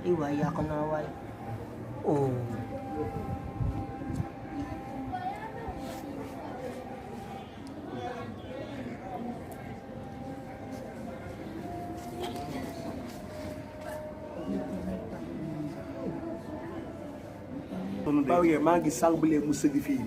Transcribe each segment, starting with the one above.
Iwaay, yàq naa waay. Oh. Paa yooyu maa ngi sànq ba léegi mu sëgg fii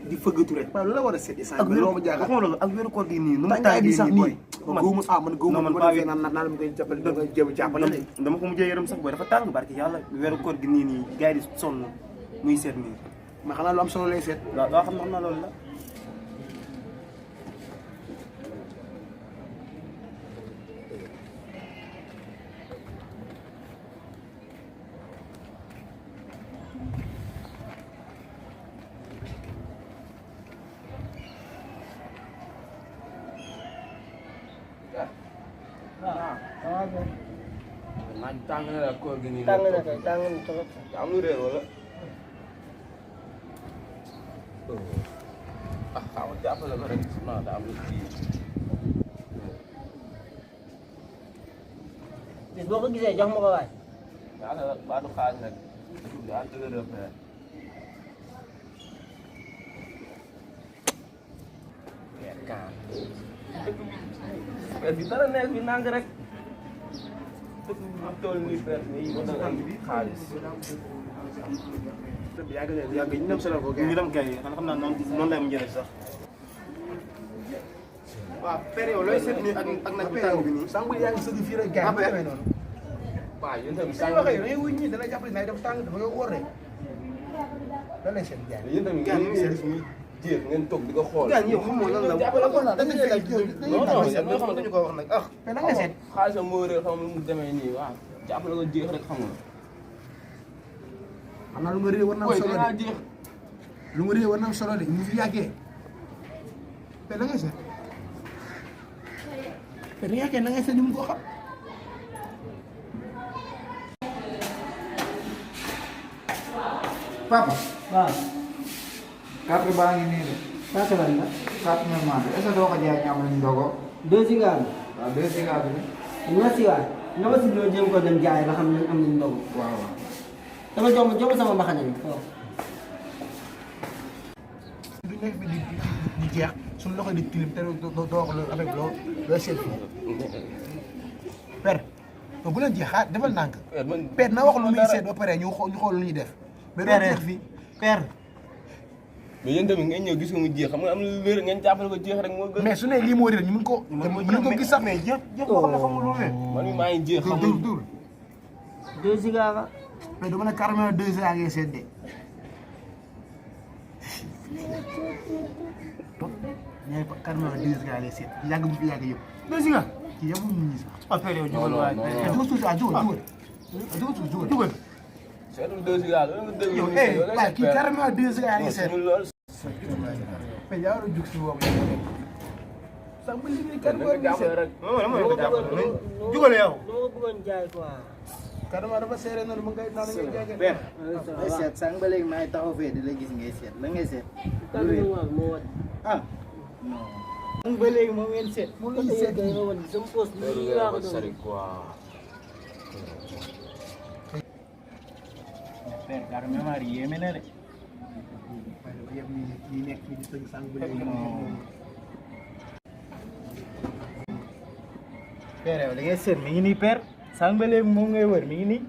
di fëggatu rek. Paa lu la war a seeti sànq. loo ma jaaxal waxuma la ak wéru koor gi nii nu mu tàngaay bi sax nii. man góomu man góomu man bu paa defee naan la ma koy jàppale da nga jéem jàppale de. dama ko mujjee yërëm sax booy dafa tàng barki yàlla wéru koor gi nii gars yi di sonn muy seet nii. mais xanaa lu am solo lay seet. waaw xam naa loolu la. naaj tàng na la koor gi nii. Tàng na kay, tàng na trop. am lu réer wala. ah xaw ma jàppale ko rek non daa am lu kii. Bis boo ko gisee jox ma ko waay. yàlla baatu xaaj nag. dëkk bi ànd ak repère. per bi dara nekk bi nang rek. dëkk bi mu toll nii per bi mën na am xaalis. yàgg ñu dem solo ko ñu dem kay xam naa noonu lay mu jëlee sax. waaw père yow looy seet nii ak nag bi tàng bi nii. sànq yaa ngi sëgg fii rek gars yi demee noonu. waaw yéen tamit sànq waxee da ngay wuñ ñi dana jàppale nay dafa tàng dafa koy wóor rek. lan lay seet gars yi. yéen tamit ngeen ngi seet muy jéeg ngeen toog di ko xool. gars yi yow xamoo lan la jàppale ko. da ngay seet non non dañu xamante ñu ko wax nag ah. mais lan nga seet. xaalisam moo réer xam lu mu demee nii waaw jàppale ko jéeg rek xam nga. xam naa lu nga réer war na am solo de jéeg. lu nga réer war na am solo de ñu fi yàggee. mais lan nga seet. mais li nga xamante ne ngay seet ni mu ko xam. Papa, Waaw. carte baa ngi nii de. Carte lan la? Carte normal bi est-ce que doo ko jaay ñaam lañ ndogo? 2 giga bi. waaw 2 giga bi de. Nga si waay. Nga ma si loo jéem ko dem jaay ba xam ne am nañ ndogu. waaw waaw. Dama jox ma sama mbaxane bi foofu. du nekk bi di jeex suñu loxo di tilim te doo wax loolu avec loo seet fii. père bu leen jeex defal nànk. père na wax lu muy seet ba pare ñu xool lu ñuy def. mais doo jeex fii père. mais yéen tamit ngeen ñëw gis ko mu jeex xam nga am na lu wér ngeen jàppale ko jeex rek moo gën. mais su ne lii moo réer ñu mën ko. mën ko gis sax mais jeex boo xam ne xamul lu ne. man mii maa ngi jeex xamul. dur 2 giga la. mais dama ne carrément 2 heures ngay seet de. ñooy carrément 2 heures ngay seet yàgg bu fi yàgg yëpp. 2 heures kii yëpp ñu ngi sax. affaire yow jugal waay. jugal suuf si jugal. seetul 2 giga loolu nga déglu. yow waaye kii carrément 2 heures ngay seet. mais yaa war a jug si boobu sax ba liggéey carrément nga jàppale rek. jugal yow. Dama ko bëggoon jaay quoi. carrément dafa seere noonu mu ngay naan ngay jaay. benn. ngay seet sànq ba léegi maa ngi taxaw fee di la gis ngay seet la ngay seet. Kàddu gi moo wat. ah non. sànq ba léegi moom ngeen seet. mu ngi seet Kay nga wat sama poste bi loolu lii nga laa ko ko doon. sori quoi. père carrément yéeme na de. yëpp ñi nekk fii di tëgg sànq ba léegi. père yow li ngay seet mi ngi nii père. sànq ba léegi moom ngay wër mi ngi nii.